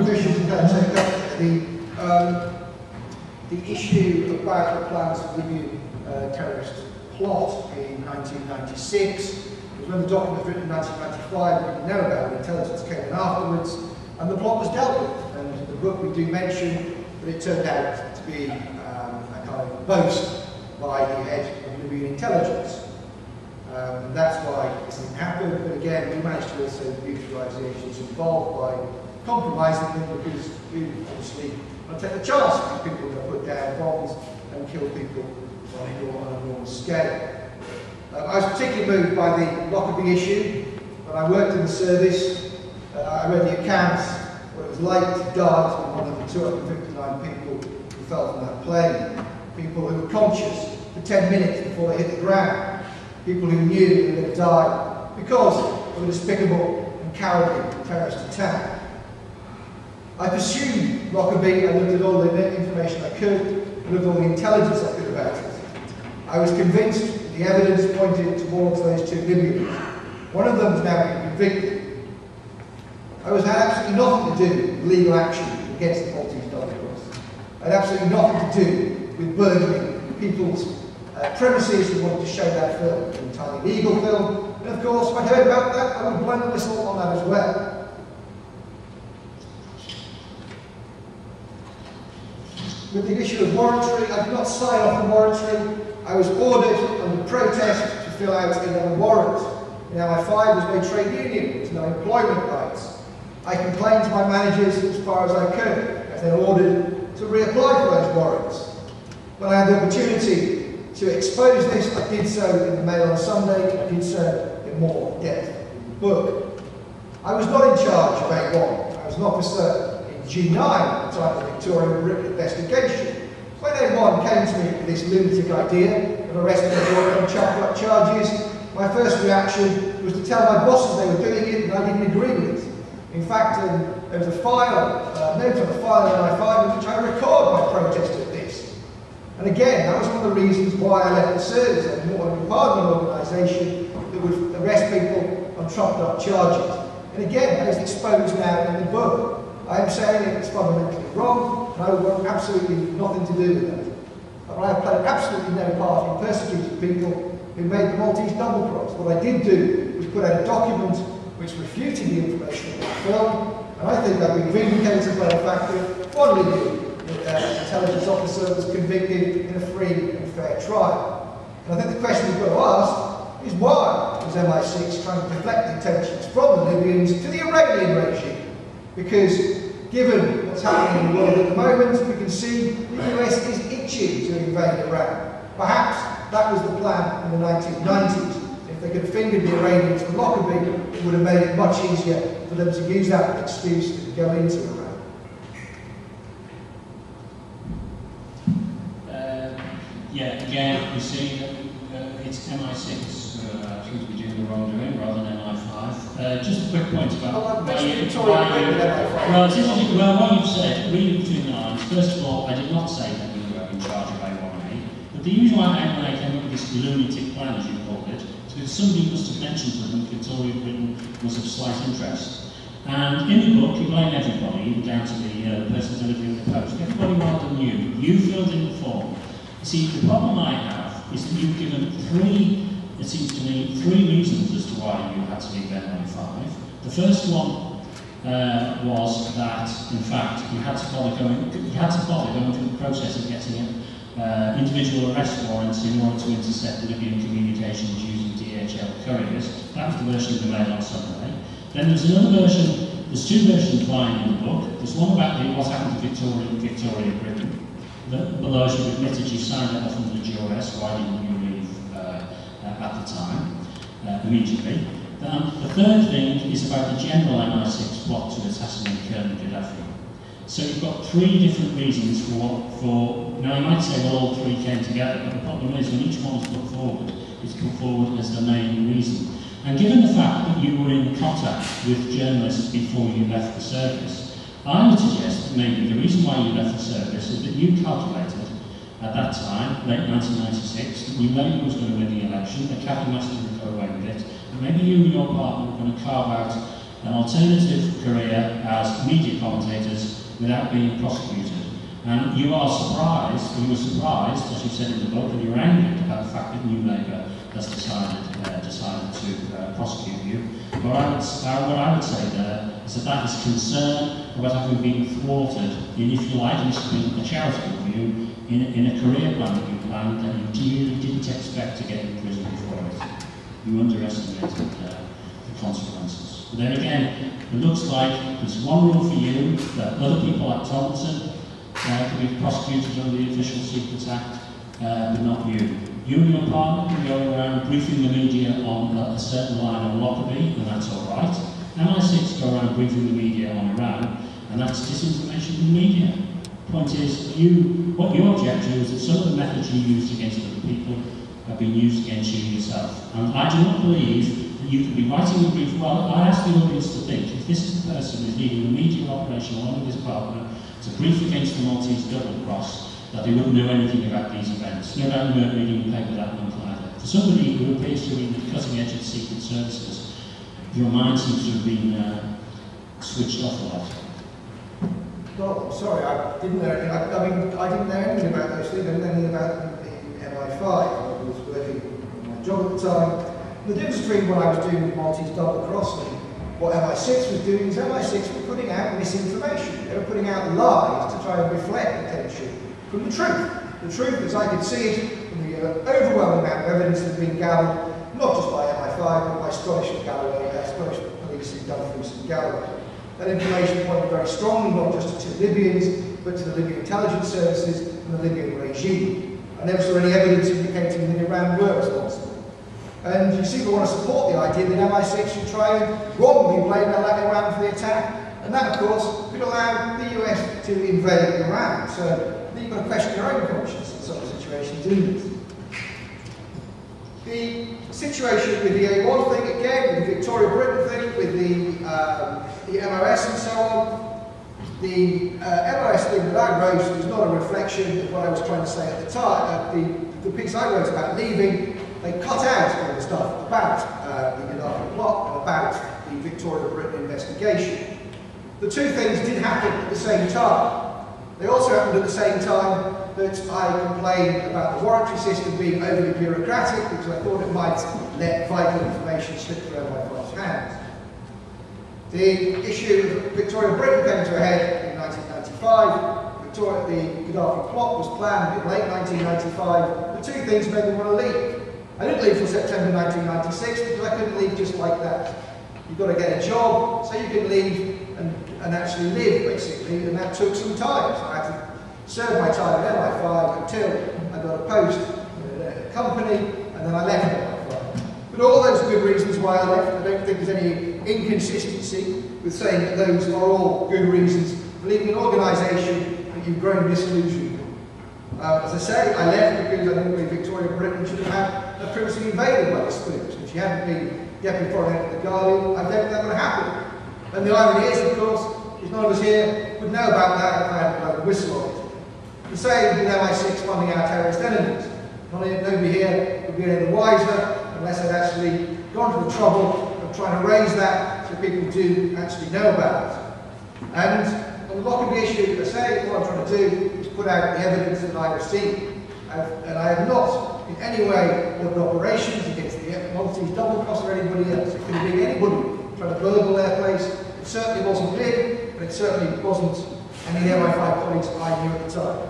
of issues to take up. The issue about the plans for the Libyan terrorist plot in 1996 was when the document was written in 1995, we didn't know about it, intelligence came in afterwards, and the plot was dealt with. And in the book we do mention that it turned out to be a kind of boast by the head of Libyan intelligence. And that's why this didn't happen, but again, we managed to also neutralise the agents involved by compromising them, because we obviously want to take the chance that people are going to put down bombs and kill people on an enormous scale. I was particularly moved by the Lockerbie issue. When I worked in the service, I read the accounts what it was like to die to one of the 259 people who fell from that plane. People who were conscious for 10 minutes before they hit the ground. People who knew they were going to die because of a despicable and cowardly terrorist attack. I pursued Lockerbie, I looked at all the information I could, I looked at all the intelligence I could about it. I was convinced that the evidence pointed towards those two Libyans. One of them has now been convicted. I had absolutely nothing to do with legal action against the Maltese Dollar Cross. I had absolutely nothing to do with burgling people's premises who wanted to show that film, an entirely legal film. And of course, if I heard about that, I would blow the whistle on that as well. With the issue of warrantry, I did not sign off on warrantry. I was ordered under protest to fill out another warrant. In MI5 was no trade union, there was no employment rights. I complained to my managers as far as I could, as they were ordered to reapply for those warrants. When I had the opportunity to expose this, I did so in the Mail on Sunday, I did so in more depth in the book. I was not in charge of A1, I was an officer in G9 at the time of the Victoria investigation. When A1 came to me with this lunatic idea of arresting me on chaff charges, my first reaction was to tell my bosses they were doing it and I didn't agree with it. In fact, there was a note on a file in MI5 in which I record my protest at this. And again, that was one of the reasons why I left the service. I didn't want to be part of an organisation that would arrest people on trumped up charges. And again, that is exposed now in the book. I am saying it's fundamentally wrong, and I would want absolutely nothing to do with that. But I have played absolutely no part in persecuting people who made the Maltese double cross. What I did do was put out a document which refuted the information of the film, and I think I've been vindicated by the fact that one Libyan intelligence officer was convicted in a free and fair trial. And I think the question we've got to ask is why was MI6 trying to deflect the attentions from the Libyans to the Iranian regime? Because given what's happening in the world at the moment, we can see the US is itching to invade Iran. Perhaps that was the plan in the 1990s. If they could have fingered the Iranians for Lockerbie, it would have made it much easier for them to use that excuse to go into Iran. Yeah, again, we see that it's MI6 seems to be doing the wrongdoing rather than MI5. Just a quick point about what you've said, reading between the lines. First of all, I did not say that you were in charge of A1A, but the usual A1A came up with this lunatic plan, as you called it, so somebody must have mentioned to them Victoria Britain was of slight interest. And in the book, you blame everybody, even down to the person delivering the post. Everybody rather than you. You filled in the form. See, the problem I have is that you've given it seems to me, three reasons as to why you had to leave MI5. The first one was that, in fact, you had to bother going through the process of getting individual arrest warrants in order to intercept Libyan communications using DHL couriers. That was the version of the Mail on Sunday. Then there's another version, there's two versions lying in the book. There's one about what happened to Victoria Britain. Below, as you admitted, you signed it off under duress. Why didn't you leave at the time, immediately? The third thing is about the general MI6 plot to assassinate Colonel Gaddafi. So you've got three different reasons for now you might say, well, all three came together, but the problem is when each one is put forward, it's put forward as the main reason. And given the fact that you were in contact with journalists before you left the service, I would suggest that maybe the reason why you left the service is that you calculated at that time, late 1996, that you Labour was going to win the election, that Cathy Master would go away with it, and maybe you and your partner were going to carve out an alternative career as media commentators without being prosecuted. And you were surprised, as you said in the book, and you're angry about the fact that New Labour has decided to prosecute you. What I would say there is that is concern about having been thwarted in, if you like, and this has been a charitable view, in a career plan that you planned that you really didn't expect to get in prison for it. You underestimated the consequences. But then again, it looks like there's one rule for you, that other people like Tomlinson can be prosecuted under the Official Secrets Act, but not you. You and your partner can go around briefing the media on a certain line on Lockerbie, and that's all right. MI6 go around briefing the media on Iran, and that's disinformation in the media. Point is, what you object to is that some of the methods you used against other people have been used against you yourself. And I do not believe that you could be writing a brief. Well, I ask the audience to think, if this is the person who's leading a media operation along with his partner to brief against the Maltese double cross, that they wouldn't know anything about these events. No doubt you weren't reading the paper that month either. For somebody who appears to be in the cutting edge of secret services, your mind seems to have been switched off a lot. Well, I'm sorry, I didn't know anything. I didn't know anything about those things. I didn't know anything about the MI5. I was working on my job at the time. The difference between what I was doing with Maltese double cross and what MI6 was doing is MI6 were putting out misinformation. They were putting out lies to try and reflect attention from the truth. The truth, as I could see it, from the overwhelming amount of evidence that had been gathered, not just by MI5, but by Scottish and Galloway, Scottish police in Dumfries and Galloway. That information pointed very strongly not just to Libyans, but to the Libyan intelligence services and the Libyan regime. I never saw any evidence indicating that Iran were responsible. And you seem to want to support the idea that MI6 should try and wrongly blame Iran for the attack, and that, of course, could allow the US to invade Iran. So you've got to question your own conscience in such situations, isn't it? The situation with the A1 thing, again, with the Victoria Britain thing, with the MOS and so on, the MOS thing that I wrote was not a reflection of what I was trying to say at the time. The piece I wrote about leaving, they cut out all the stuff about the Gaddafi plot and about the Victoria Britain investigation. The two things did happen at the same time. They also happened at the same time that I complained about the warrantry system being overly bureaucratic because I thought it might let vital information slip through MI5's hands. The issue of Victoria Britain came to a head in 1995. The Gaddafi plot was planned in late 1995. The two things made me want to leave. I didn't leave till September 1996 because I couldn't leave just like that. You've got to get a job so you can leave and actually live, basically, and that took some time. So I had to serve my time at MI5 until I got a post in a company, and then I left MI5. But all those good reasons why I left, I don't think there's any inconsistency with saying that those are all good reasons for leaving an organisation that you've grown disillusioned with. As I say, I left because I didn't believe Victoria Britain should have had privacy invaded by the spoons. If she hadn't been Deputy Foreign Editor of The Guardian, I don't think that would have happened. And the irony is, of course, is none of us here would know about that if I hadn't blown the whistle on it. The same with MI6 funding our terrorist enemies. Nobody here would be any the wiser unless I'd actually gone to the trouble of trying to raise that so people do actually know about it. And on the Lockerbie issue, as I say, what I'm trying to do is put out the evidence that I received. And I have not in any way ordered operations against the Maltese double cross or anybody else. It could have been anybody trying to burgle their place. It certainly wasn't me, but it certainly wasn't any of the MI5 colleagues I knew at the time.